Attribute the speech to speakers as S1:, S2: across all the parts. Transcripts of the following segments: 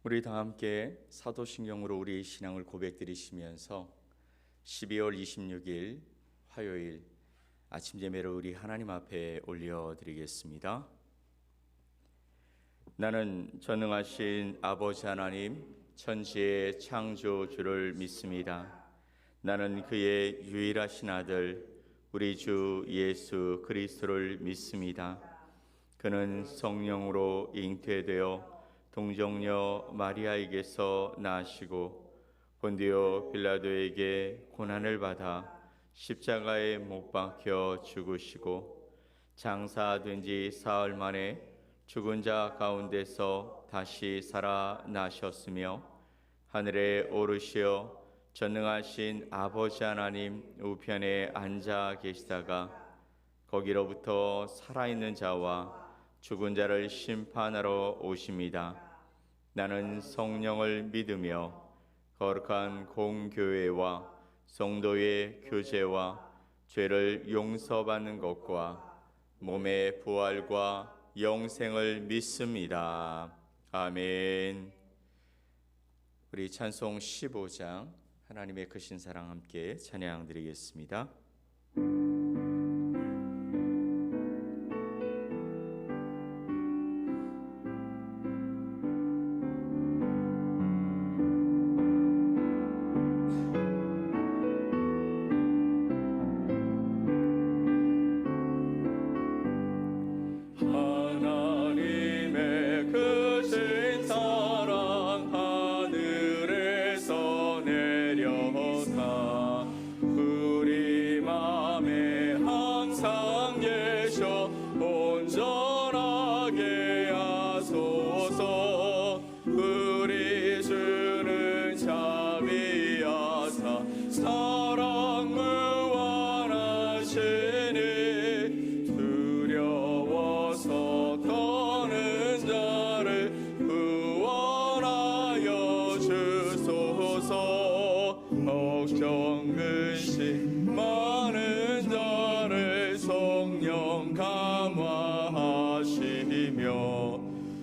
S1: 우리 다 함께 사도신경으로 우리 신앙을 고백드리시면서 12월 26일 화요일 아침 예배를 우리 하나님 앞에 올려드리겠습니다. 나는 전능하신 아버지 하나님 천지의 창조주를 믿습니다. 나는 그의 유일하신 아들 우리 주 예수 그리스도를 믿습니다. 그는 성령으로 잉태되어 동정녀 마리아에게서 나시고 본디오 빌라도에게 고난을 받아 십자가에 못 박혀 죽으시고 장사된 지 사흘 만에 죽은 자 가운데서 다시 살아나셨으며 하늘에 오르시어 전능하신 아버지 하나님 우편에 앉아 계시다가 거기로부터 살아있는 자와 죽은 자를 심판하러 오십니다. 나는 성령을 믿으며 거룩한 공교회와 성도의 교제와 죄를 용서받는 것과 몸의 부활과 영생을 믿습니다. 아멘. 우리 찬송 15장 하나님의 크신 사랑 함께 찬양 드리겠습니다.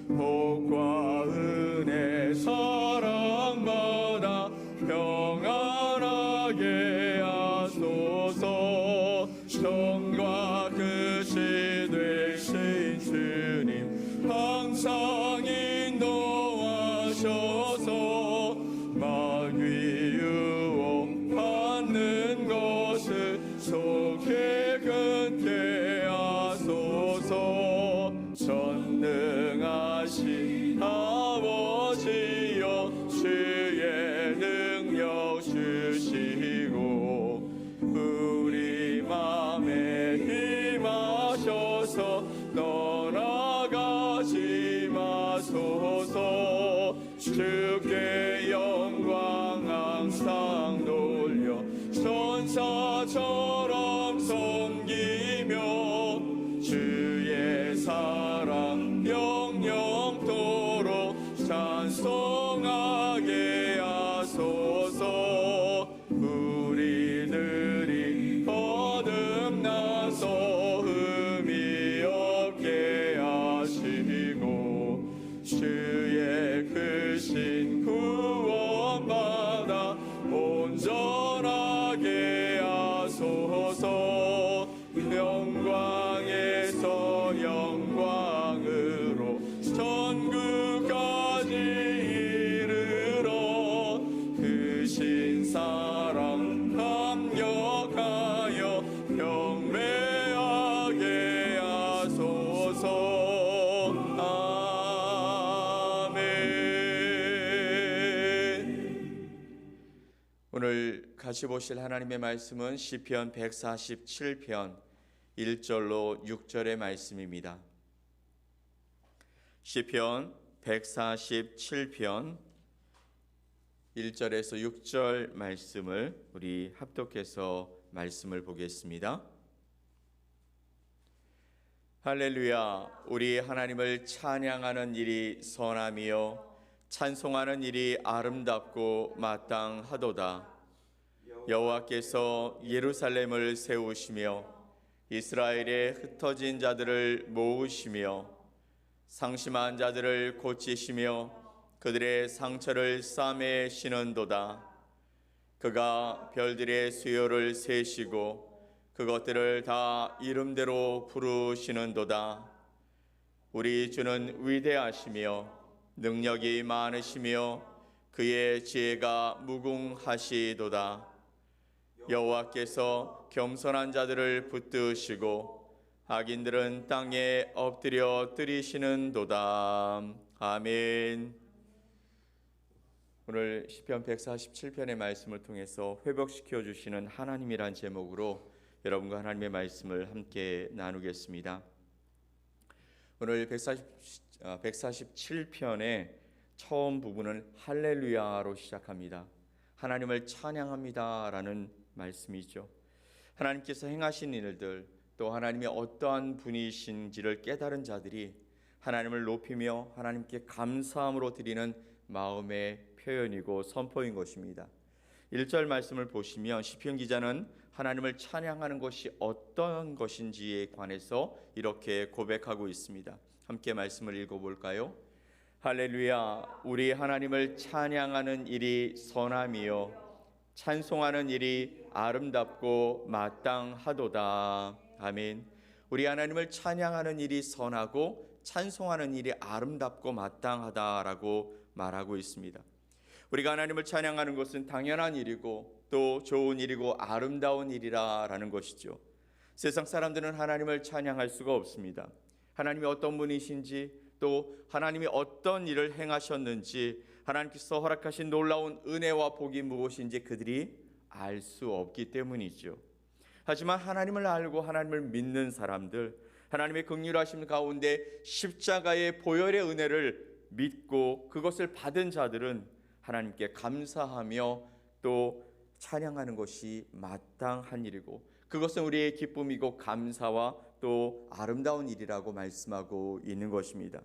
S2: 복과 은혜 사랑받아 평안하게 하소서. 정과 끝이 되신 주님 항상 인도하셔서 마귀 유혹 받는 것을 속히 끊게 하소서. 전능하신 아버지여 주의 능력 주시고 우리 맘에 힘하셔서 떠나가지 마소서. 주께 영광 항상 돌려 천사처럼 섬기며 주의 사랑 영영토록 찬송하게 하소서. 우리들이 거듭나서 흠이 없게 하시고 주의 크신 구원받아 온전하게 하소서. 영광에서 영광으로 천국까지 이르러 크신 사랑 감격하여 경배하게 하소서. 아멘.
S1: 오늘 같이 보실 하나님의 말씀은 시편 147편 1절로 6절의 말씀입니다. 시편 147편 1절에서 6절 말씀을 우리 합독해서 말씀을 보겠습니다. 할렐루야. 우리 하나님을 찬양하는 일이 선함이요 찬송하는 일이 아름답고 마땅하도다. 여호와께서 예루살렘을 세우시며 이스라엘의 흩어진 자들을 모으시며 상심한 자들을 고치시며 그들의 상처를 쌈에 씌는도다. 그가 별들의 수요를 세시고 그것들을 다 이름대로 부르시는도다. 우리 주는 위대하시며 능력이 많으시며 그의 지혜가 무궁하시도다. 여호와께서 겸손한 자들을 붙드시고 악인들은 땅에 엎드려 뜨리시는도다. 아멘. 오늘 시편 147편의 말씀을 통해서 회복시켜 주시는 하나님이란 제목으로 여러분과 하나님의 말씀을 함께 나누겠습니다. 오늘 147편의 처음 부분은 할렐루야로 시작합니다. 하나님을 찬양합니다라는 말씀이죠. 하나님께서 행하신 일들, 또 하나님이 어떠한 분이신지를 깨달은 자들이 하나님을 높이며 하나님께 감사함으로 드리는 마음의 표현이고 선포인 것입니다. 1절 말씀을 보시면 시편 기자는 하나님을 찬양하는 것이 어떤 것인지에 관해서 이렇게 고백하고 있습니다. 함께 말씀을 읽어볼까요? 할렐루야, 우리 하나님을 찬양하는 일이 선함이요 찬송하는 일이 아름답고 마땅하도다. 아멘. 우리 하나님을 찬양하는 일이 선하고 찬송하는 일이 아름답고 마땅하다라고 말하고 있습니다. 우리가 하나님을 찬양하는 것은 당연한 일이고 또 좋은 일이고 아름다운 일이라는 것이죠. 세상 사람들은 하나님을 찬양할 수가 없습니다. 하나님이 어떤 분이신지 또 하나님이 어떤 일을 행하셨는지 하나님께서 허락하신 놀라운 은혜와 복이 무엇인지 그들이 알 수 없기 때문이죠. 하지만 하나님을 알고 하나님을 믿는 사람들, 하나님의 긍휼하심 가운데 십자가의 보혈의 은혜를 믿고 그것을 받은 자들은 하나님께 감사하며 또 찬양하는 것이 마땅한 일이고 그것은 우리의 기쁨이고 감사와 또 아름다운 일이라고 말씀하고 있는 것입니다.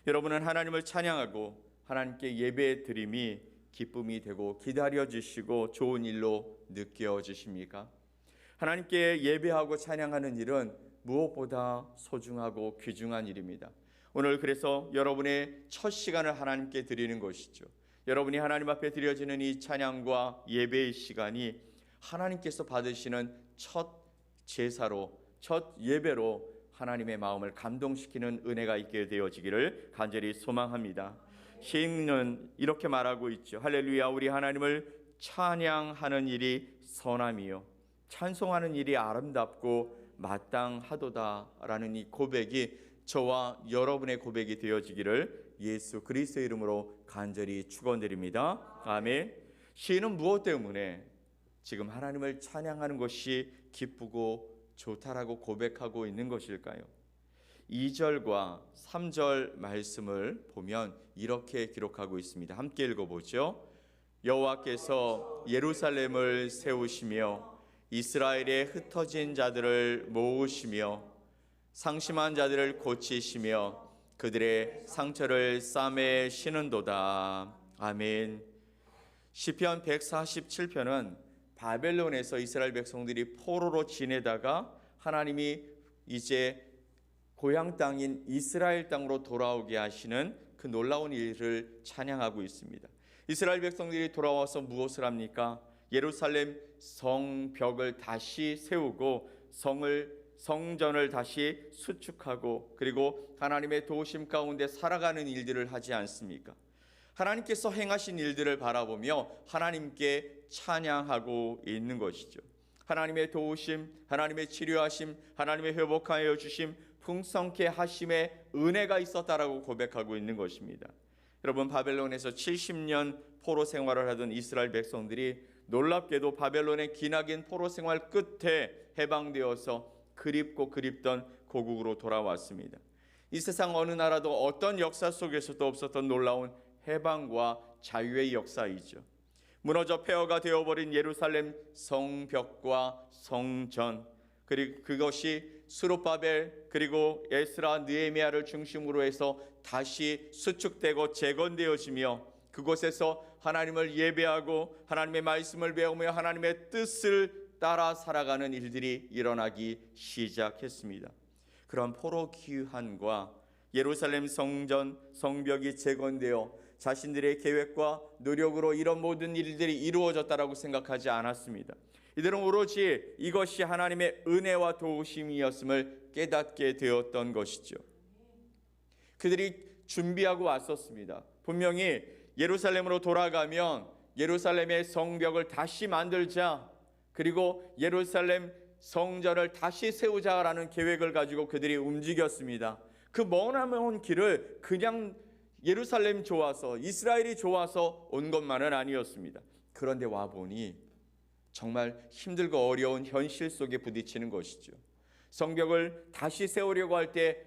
S1: 여러분은 하나님을 찬양하고 하나님께 예배 드림이 기쁨이 되고 기다려지시고 좋은 일로 느껴지십니까? 하나님께 예배하고 찬양하는 일은 무엇보다 소중하고 귀중한 일입니다. 오늘 그래서 여러분의 첫 시간을 하나님께 드리는 것이죠. 여러분이 하나님 앞에 드려지는 이 찬양과 예배의 시간이 하나님께서 받으시는 첫 제사로, 첫 예배로 하나님의 마음을 감동시키는 은혜가 있게 되어지기를 간절히 소망합니다. 시인은 이렇게 말하고 있죠. 할렐루야, 우리 하나님을 찬양하는 일이 선함이요 찬송하는 일이 아름답고 마땅하도다라는 이 고백이 저와 여러분의 고백이 되어지기를 예수 그리스도의 이름으로 간절히 축원드립니다. 아멘. 시인은 무엇 때문에 지금 하나님을 찬양하는 것이 기쁘고 좋다라고 고백하고 있는 것일까요? 2절과 3절 말씀을 보면 이렇게 기록하고 있습니다. 함께 읽어보죠. 여호와께서 예루살렘을 세우시며 이스라엘의 흩어진 자들을 모으시며 상심한 자들을 고치시며 그들의 상처를 쌈에 씌는도다. 아멘. 시편 147편은 바벨론에서 이스라엘 백성들이 포로로 지내다가 하나님이 이제 고향 땅인 이스라엘 땅으로 돌아오게 하시는 그 놀라운 일을 찬양하고 있습니다. 이스라엘 백성들이 돌아와서 무엇을 합니까? 예루살렘 성벽을 다시 세우고 성전을 다시 수축하고 그리고 하나님의 도우심 가운데 살아가는 일들을 하지 않습니까? 하나님께서 행하신 일들을 바라보며 하나님께 찬양하고 있는 것이죠. 하나님의 도우심, 하나님의 치료하심, 하나님의 회복하여 주심, 풍성케 하심의 은혜가 있었다라고 고백하고 있는 것입니다. 여러분, 바벨론에서 70년 포로 생활을 하던 이스라엘 백성들이 놀랍게도 바벨론의 기나긴 포로 생활 끝에 해방되어서 그립고 그립던 고국으로 돌아왔습니다. 이 세상 어느 나라도 어떤 역사 속에서도 없었던 놀라운 해방과 자유의 역사이죠. 무너져 폐허가 되어버린 예루살렘 성벽과 성전, 그리고 그것이 스룹바벨 그리고 에스라 느헤미야를 중심으로 해서 다시 수축되고 재건되어지며 그곳에서 하나님을 예배하고 하나님의 말씀을 배우며 하나님의 뜻을 따라 살아가는 일들이 일어나기 시작했습니다. 그런 포로 귀환과 예루살렘 성전 성벽이 재건되어 자신들의 계획과 노력으로 이런 모든 일들이 이루어졌다라고 생각하지 않았습니다. 이들은 오로지 이것이 하나님의 은혜와 도우심이었음을 깨닫게 되었던 것이죠. 그들이 준비하고 왔었습니다. 분명히 예루살렘으로 돌아가면 예루살렘의 성벽을 다시 만들자, 그리고 예루살렘 성전을 다시 세우자라는 계획을 가지고 그들이 움직였습니다. 그 머나먼 길을 그냥 예루살렘 좋아서, 이스라엘이 좋아서 온 것만은 아니었습니다. 그런데 와보니 정말 힘들고 어려운 현실 속에 부딪히는 것이죠. 성벽을 다시 세우려고 할 때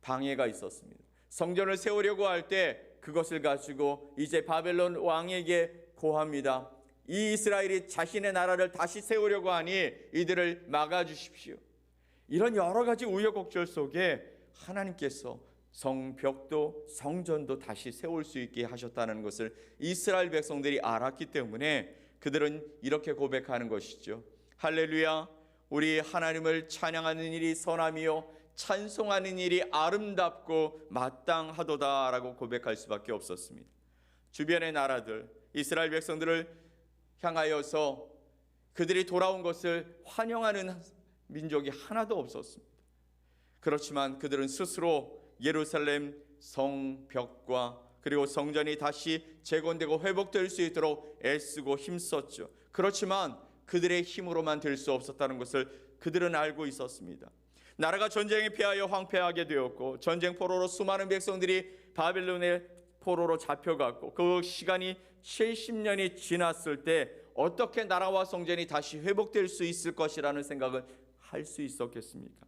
S1: 방해가 있었습니다. 성전을 세우려고 할 때 그것을 가지고 이제 바벨론 왕에게 고합니다. 이 이스라엘이 자신의 나라를 다시 세우려고 하니 이들을 막아주십시오. 이런 여러 가지 우여곡절 속에 하나님께서 성벽도 성전도 다시 세울 수 있게 하셨다는 것을 이스라엘 백성들이 알았기 때문에 그들은 이렇게 고백하는 것이죠. 할렐루야, 우리 하나님을 찬양하는 일이 선함이요 찬송하는 일이 아름답고 마땅하도다라고 고백할 수밖에 없었습니다. 주변의 나라들, 이스라엘 백성들을 향하여서 그들이 돌아온 것을 환영하는 민족이 하나도 없었습니다. 그렇지만 그들은 스스로 예루살렘 성벽과 그리고 성전이 다시 재건되고 회복될 수 있도록 애쓰고 힘썼죠. 그렇지만 그들의 힘으로만 될 수 없었다는 것을 그들은 알고 있었습니다. 나라가 전쟁에 피하여 황폐하게 되었고 전쟁 포로로 수많은 백성들이 바벨론의 포로로 잡혀갔고 그 시간이 70년이 지났을 때 어떻게 나라와 성전이 다시 회복될 수 있을 것이라는 생각을 할 수 있었겠습니까?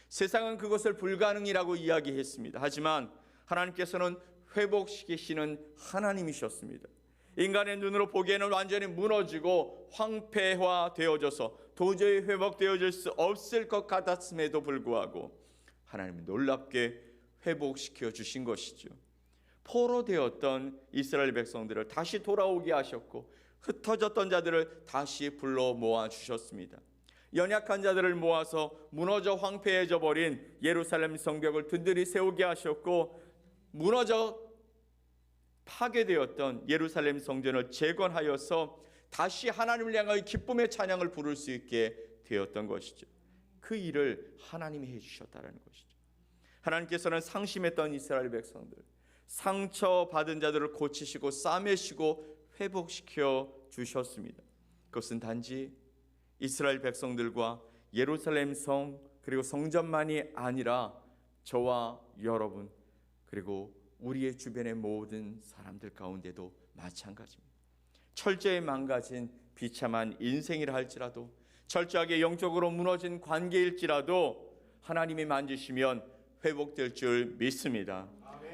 S1: 세상은 그것을 불가능이라고 이야기했습니다. 하지만 하나님께서는 회복시키시는 하나님이셨습니다. 인간의 눈으로 보기에는 완전히 무너지고 황폐화되어져서 도저히 회복되어질 수 없을 것 같았음에도 불구하고 하나님은 놀랍게 회복시켜 주신 것이죠. 포로되었던 이스라엘 백성들을 다시 돌아오게 하셨고 흩어졌던 자들을 다시 불러 모아 주셨습니다. 연약한 자들을 모아서 무너져 황폐해져 버린 예루살렘 성벽을 든든히 세우게 하셨고 무너져 파괴되었던 예루살렘 성전을 재건하여서 다시 하나님을 향하여 기쁨의 찬양을 부를 수 있게 되었던 것이죠. 그 일을 하나님이 해주셨다는 것이죠. 하나님께서는 상심했던 이스라엘 백성들, 상처받은 자들을 고치시고 싸매시고 회복시켜 주셨습니다. 그것은 단지 이스라엘 백성들과 예루살렘 성 그리고 성전만이 아니라 저와 여러분 그리고 우리의 주변의 모든 사람들 가운데도 마찬가지입니다. 철저히 망가진 비참한 인생이라 할지라도 철저하게 영적으로 무너진 관계일지라도 하나님이 만지시면 회복될 줄 믿습니다.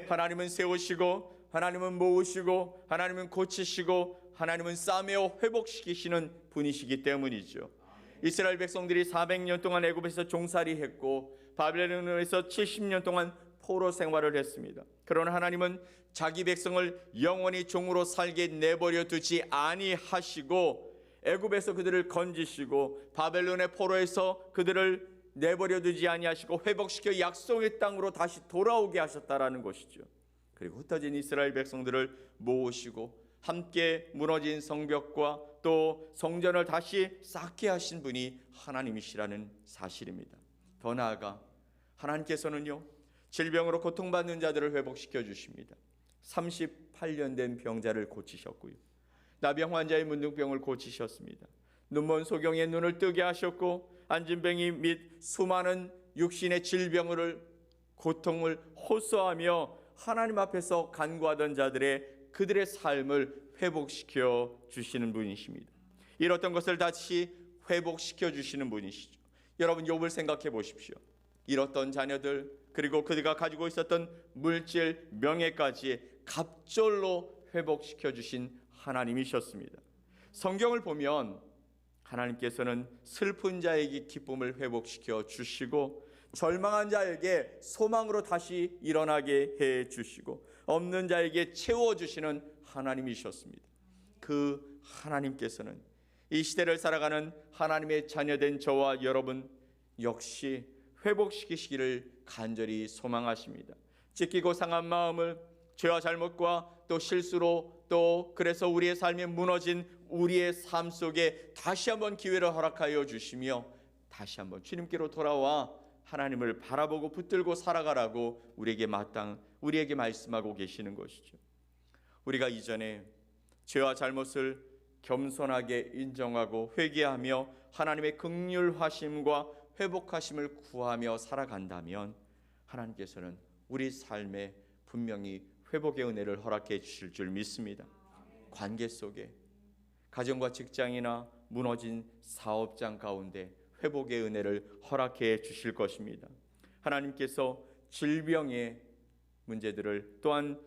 S1: 하나님은 세우시고 하나님은 모으시고 하나님은 고치시고 하나님은 싸매어 회복시키시는 분이시기 때문이죠. 이스라엘 백성들이 400년 동안 애굽에서 종살이했고 바벨론에서 70년 동안 포로 생활을 했습니다. 그러나 하나님은 자기 백성을 영원히 종으로 살게 내버려 두지 아니하시고 애굽에서 그들을 건지시고 바벨론의 포로에서 그들을 내버려 두지 아니하시고 회복시켜 약속의 땅으로 다시 돌아오게 하셨다라는 것이죠. 그리고 흩어진 이스라엘 백성들을 모으시고 함께 무너진 성벽과 또 성전을 다시 쌓게 하신 분이 하나님이시라는 사실입니다. 더 나아가 하나님께서는요 질병으로 고통받는 자들을 회복시켜 주십니다. 38년 된 병자를 고치셨고요. 나병 환자의 문둥병을 고치셨습니다. 눈먼 소경의 눈을 뜨게 하셨고 안진뱅이 및 수많은 육신의 질병을 고통을 호소하며 하나님 앞에서 간구하던 자들의 그들의 삶을 회복시켜 주시는 분이십니다. 이렇던 것을 다시 회복시켜 주시는 분이시죠. 여러분 욥을 생각해 보십시오. 잃었던 자녀들 그리고 그들가 가지고 있었던 물질 명예까지 갑절로 회복시켜 주신 하나님이셨습니다. 성경을 보면 하나님께서는 슬픈 자에게 기쁨을 회복시켜 주시고 절망한 자에게 소망으로 다시 일어나게 해 주시고 없는 자에게 채워주시는 하나님이셨습니다. 그 하나님께서는 이 시대를 살아가는 하나님의 자녀된 저와 여러분 역시 회복시키시기를 간절히 소망하십니다. 찢기고 상한 마음을 죄와 잘못과 또 실수로 또 그래서 우리의 삶이 무너진 우리의 삶 속에 다시 한번 기회를 허락하여 주시며 다시 한번 주님께로 돌아와 하나님을 바라보고 붙들고 살아가라고 우리에게 말씀하고 계시는 것이죠. 우리가 이전에 죄와 잘못을 겸손하게 인정하고 회개하며 하나님의 긍휼하심과 회복하심을 구하며 살아간다면 하나님께서는 우리 삶에 분명히 회복의 은혜를 허락해 주실 줄 믿습니다. 관계 속에 가정과 직장이나 무너진 사업장 가운데 회복의 은혜를 허락해 주실 것입니다. 하나님께서 질병의 문제들을 또한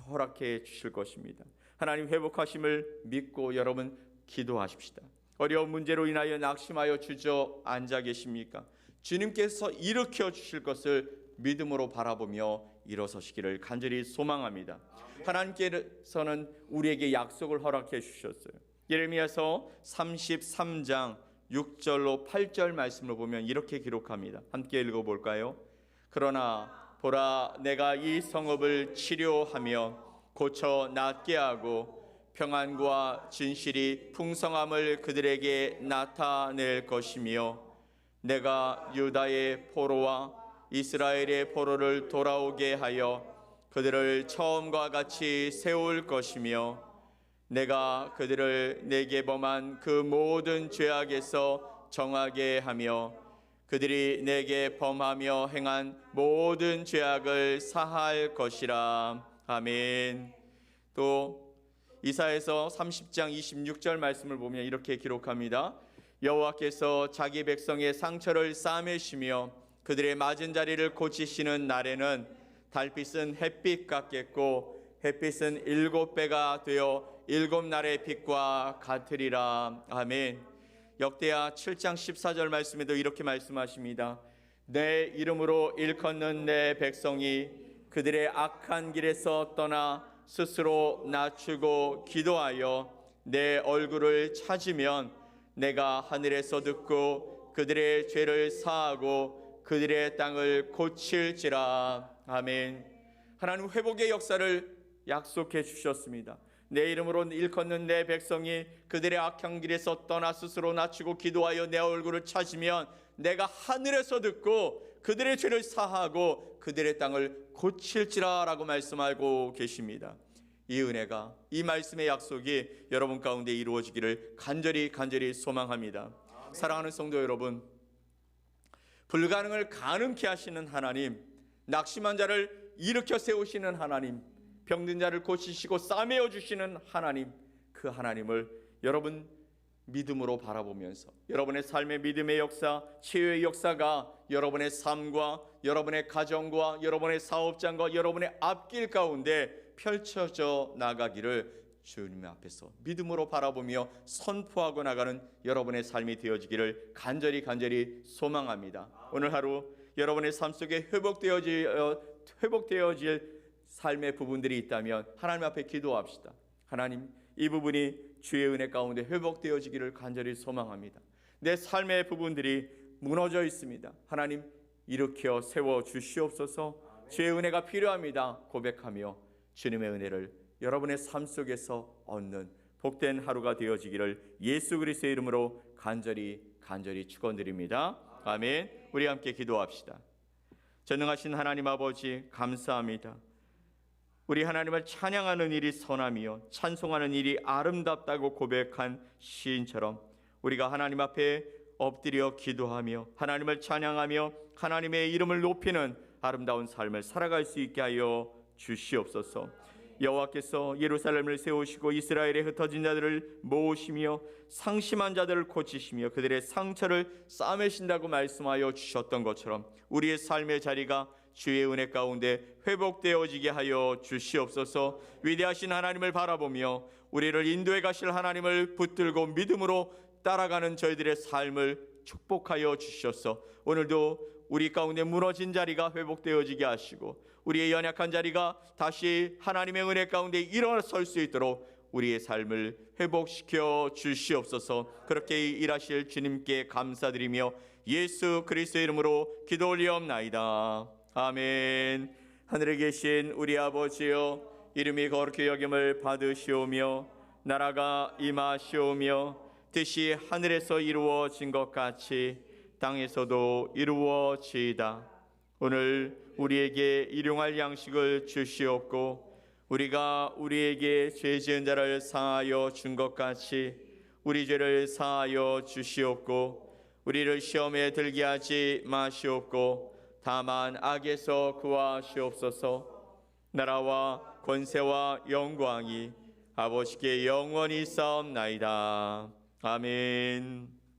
S1: 허락해 주실 것입니다. 하나님 회복하심을 믿고 여러분 기도하십시다. 어려운 문제로 인하여 낙심하여 주저앉아 계십니까? 주님께서 일으켜 주실 것을 믿음으로 바라보며 일어서시기를 간절히 소망합니다. 하나님께서는 우리에게 약속을 허락해 주셨어요. 예레미야서 33장 6절로 8절 말씀을 보면 이렇게 기록합니다. 함께 읽어볼까요? 그러나 보라, 내가 이 성읍을 치료하며 고쳐 낫게 하고 평안과 진실이 풍성함을 그들에게 나타낼 것이며 내가 유다의 포로와 이스라엘의 포로를 돌아오게 하여 그들을 처음과 같이 세울 것이며 내가 그들을 내게 범한 그 모든 죄악에서 정하게 하며 그들이 내게 범하며 행한 모든 죄악을 사할 것이라. 아멘. 또 이사야서 30장 26절 말씀을 보면 이렇게 기록합니다. 여호와께서 자기 백성의 상처를 싸매시며 그들의 맞은 자리를 고치시는 날에는 달빛은 햇빛 같겠고 햇빛은 7배가 되어 7날의 빛과 같으리라. 아멘. 역대하 7장 14절 말씀에도 이렇게 말씀하십니다. 내 이름으로 일컫는 내 백성이 그들의 악한 길에서 떠나 스스로 낮추고 기도하여 내 얼굴을 찾으면 내가 하늘에서 듣고 그들의 죄를 사하고 그들의 땅을 고칠지라. 아멘. 하나님 회복의 역사를 약속해 주셨습니다. 내 이름으로 일컫는 내 백성이 그들의 악한 길에서 떠나 스스로 낮추고 기도하여 내 얼굴을 찾으면 내가 하늘에서 듣고 그들의 죄를 사하고 그들의 땅을 고칠지라 라고 말씀하고 계십니다. 이 은혜가, 이 말씀의 약속이 여러분 가운데 이루어지기를 간절히 소망합니다. 사랑하는 성도 여러분, 불가능을 가능케 하시는 하나님, 낙심한 자를 일으켜 세우시는 하나님, 병든 자를 고치시고 싸매어 주시는 하나님, 그 하나님을 여러분 믿음으로 바라보면서 여러분의 삶의 믿음의 역사, 치유의 역사가 여러분의 삶과 여러분의 가정과 여러분의 사업장과 여러분의 앞길 가운데 펼쳐져 나가기를 주님 앞에서 믿음으로 바라보며 선포하고 나가는 여러분의 삶이 되어지기를 간절히 소망합니다. 오늘 하루 여러분의 삶 속에 회복되어질 삶의 부분들이 있다면 하나님 앞에 기도합시다. 하나님, 이 부분이 주의 은혜 가운데 회복되어지기를 간절히 소망합니다. 내 삶의 부분들이 무너져 있습니다. 하나님, 일으켜 세워 주시옵소서. 주의 은혜가 필요합니다. 고백하며 주님의 은혜를 여러분의 삶 속에서 얻는 복된 하루가 되어지기를 예수 그리스도의 이름으로 간절히 축원드립니다. 아멘. 우리 함께 기도합시다. 전능하신 하나님 아버지, 감사합니다. 우리 하나님을 찬양하는 일이 선함이요 찬송하는 일이 아름답다고 고백한 시인처럼 우리가 하나님 앞에 엎드려 기도하며 하나님을 찬양하며 하나님의 이름을 높이는 아름다운 삶을 살아갈 수 있게 하여 주시옵소서. 여호와께서 예루살렘을 세우시고 이스라엘에 흩어진 자들을 모으시며 상심한 자들을 고치시며 그들의 상처를 싸매신다고 말씀하여 주셨던 것처럼 우리의 삶의 자리가 주의 은혜 가운데 회복되어지게 하여 주시옵소서. 위대하신 하나님을 바라보며 우리를 인도해 가실 하나님을 붙들고 믿음으로 따라가는 저희들의 삶을 축복하여 주셔서 오늘도 우리 가운데 무너진 자리가 회복되어지게 하시고 우리의 연약한 자리가 다시 하나님의 은혜 가운데 일어설 수 있도록 우리의 삶을 회복시켜 주시옵소서. 그렇게 일하실 주님께 감사드리며 예수 그리스도의 이름으로 기도 올리옵나이다. 아멘. 하늘에 계신 우리 아버지여, 이름이 거룩히 여김을 받으시오며 나라가 임하시오며 뜻이 하늘에서 이루어진 것 같이 땅에서도 이루어지이다. 오늘 우리에게 일용할 양식을 주시옵고 우리가 우리에게 죄 지은 자를 사하여 준 것 같이 우리 죄를 사하여 주시옵고 우리를 시험에 들게 하지 마시옵고 다만 악에서 구하시옵소서. 나라와 권세와 영광이 아버지께 영원히 있사옵나이다. 아멘.